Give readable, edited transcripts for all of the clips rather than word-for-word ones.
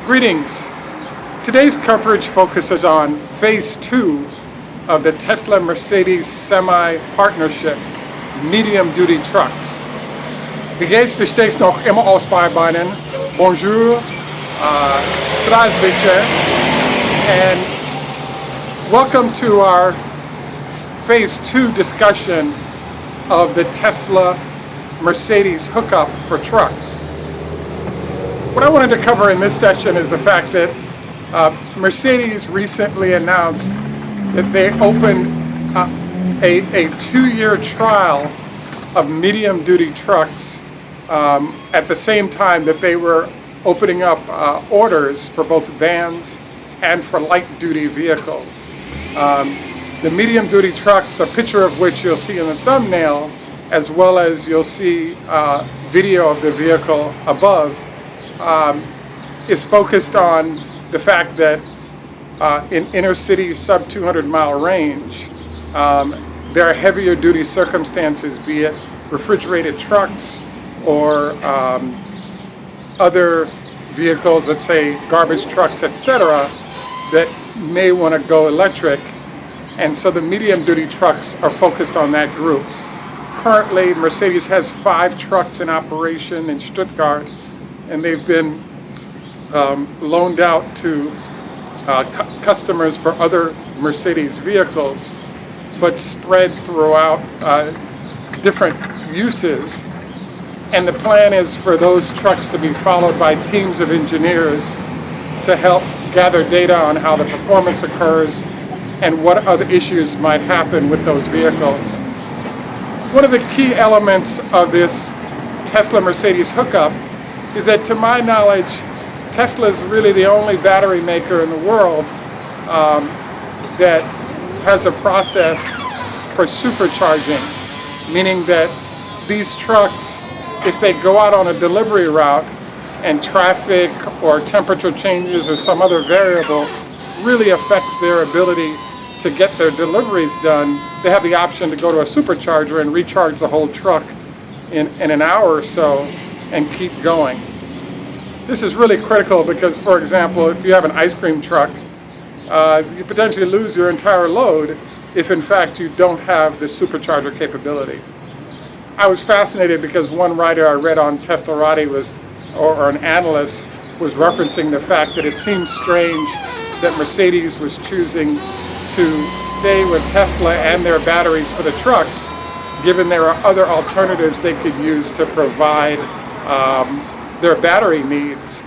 Greetings. Today's coverage focuses on Phase 2 of the Tesla-Mercedes Semi-Partnership, medium-duty trucks. Wie geht's? Wir stehen noch immer auf zwei Beinen. Bonjour, Zdravstvuyte, and welcome to our Phase 2 discussion of the Tesla-Mercedes hookup for trucks. What I wanted to cover in this session is the fact that Mercedes recently announced that they opened a 2-year trial of medium-duty trucks at the same time that they were opening up orders for both vans and for light-duty vehicles. The medium-duty trucks, a picture of which you'll see in the thumbnail, as well as you'll see video of the vehicle above, is focused on the fact that in inner city sub 200 mile range, there are heavier duty circumstances, be it refrigerated trucks or other vehicles, let's say garbage trucks, etc., that may want to go electric. And so the medium duty trucks are focused on that group. Currently, Mercedes has 5 trucks in operation in Stuttgart, and they've been loaned out to customers for other Mercedes vehicles, but spread throughout different uses. And the plan is for those trucks to be followed by teams of engineers to help gather data on how the performance occurs and what other issues might happen with those vehicles. One of the key elements of this Tesla-Mercedes hookup is that, to my knowledge, Tesla is really the only battery maker in the world that has a process for supercharging, meaning that these trucks, if they go out on a delivery route and traffic or temperature changes or some other variable really affects their ability to get their deliveries done, they have the option to go to a supercharger and recharge the whole truck in an hour or so and keep going. This is really critical because, for example, if you have an ice cream truck, you potentially lose your entire load if in fact you don't have the supercharger capability. I was fascinated because one writer I read on Teslarati or an analyst was referencing the fact that it seems strange that Mercedes was choosing to stay with Tesla and their batteries for the trucks, given there are other alternatives they could use to provide their battery needs.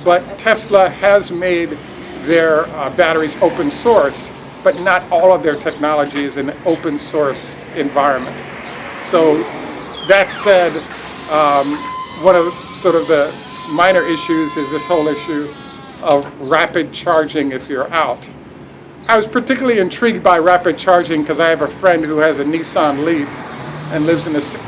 But Tesla has made their batteries open source, but not all of their technology is in an open source environment. So that said, one of sort of the minor issues is this whole issue of rapid charging if you're out. I was particularly intrigued by rapid charging because I have a friend who has a Nissan Leaf and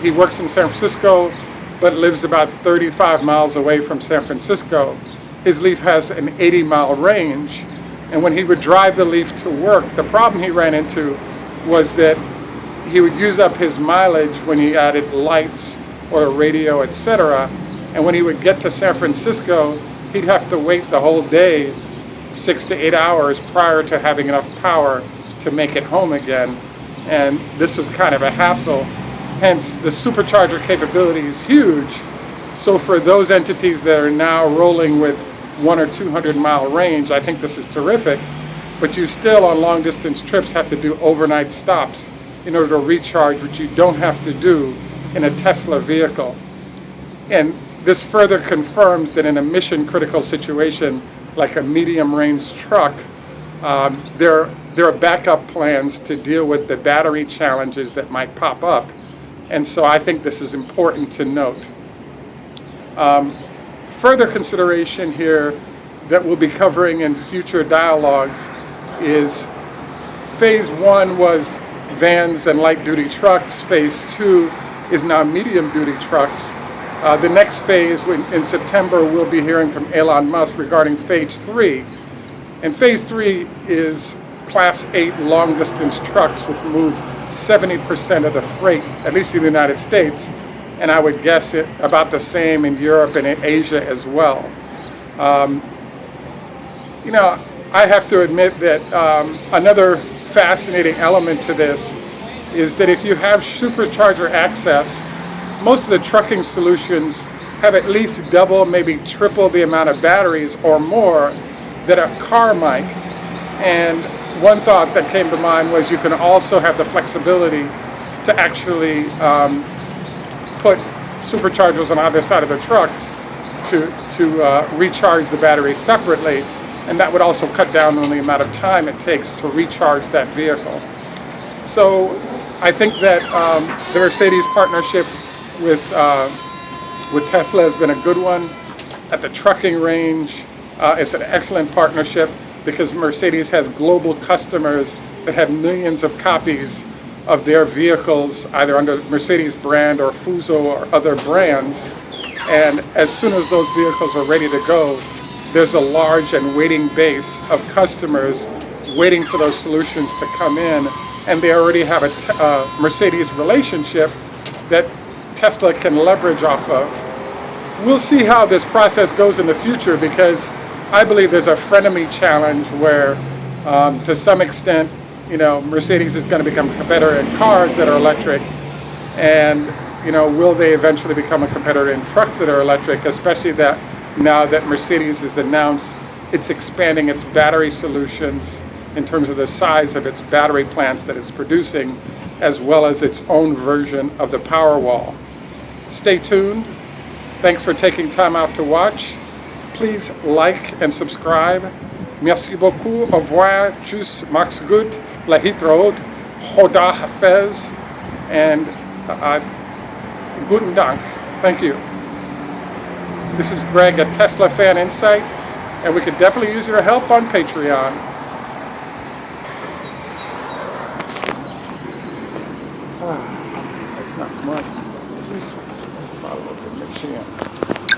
he works in San Francisco, but lives about 35 miles away from San Francisco. His Leaf has an 80-mile range, and when he would drive the Leaf to work, the problem he ran into was that he would use up his mileage when he added lights or a radio, etc. And when he would get to San Francisco, he'd have to wait the whole day, 6 to 8 hours prior to having enough power to make it home again. And this was kind of a hassle. Hence, the supercharger capability is huge. So for those entities that are now rolling with 100 or 200 mile range, I think this is terrific. But you still, on long distance trips, have to do overnight stops in order to recharge, which you don't have to do in a Tesla vehicle. And this further confirms that in a mission critical situation like a medium range truck, there are backup plans to deal with the battery challenges that might pop up. And so I think this is important to note. Further consideration here that we'll be covering in future dialogues is Phase 1 was vans and light-duty trucks. Phase 2 is now medium-duty trucks. The next phase, in September, we'll be hearing from Elon Musk regarding Phase 3. And Phase 3 is Class 8 long-distance trucks, which move 70% of the freight, at least in the United States, and I would guess it about the same in Europe and in Asia as well. You know, I have to admit that another fascinating element to this is that if you have supercharger access, most of the trucking solutions have at least double, maybe triple the amount of batteries or more that a car might. And one thought that came to mind was you can also have the flexibility to actually put superchargers on either side of the trucks to recharge the battery separately, and that would also cut down on the amount of time it takes to recharge that vehicle. So I think that the Mercedes partnership with Tesla has been a good one. At the trucking range, it's an excellent partnership because Mercedes has global customers that have millions of copies of their vehicles, either under Mercedes brand or Fuso or other brands. And as soon as those vehicles are ready to go, there's a large and waiting base of customers waiting for those solutions to come in, and they already have a Mercedes relationship that Tesla can leverage off of. We'll see how this process goes in the future, because I believe there's a frenemy challenge where, to some extent, you know, Mercedes is going to become a competitor in cars that are electric, and you know, will they eventually become a competitor in trucks that are electric, especially that now that Mercedes has announced it's expanding its battery solutions in terms of the size of its battery plants that it's producing, as well as its own version of the Powerwall. Stay tuned. Thanks for taking time out to watch. Please like and subscribe. Merci beaucoup. Au revoir. Tschüss. Max gut. Lahitrod. Hoda Hafez. And guten Dank. Thank you. This is Greg at Tesla Fan Insight, and we could definitely use your help on Patreon. That's not much. At least follow the machine.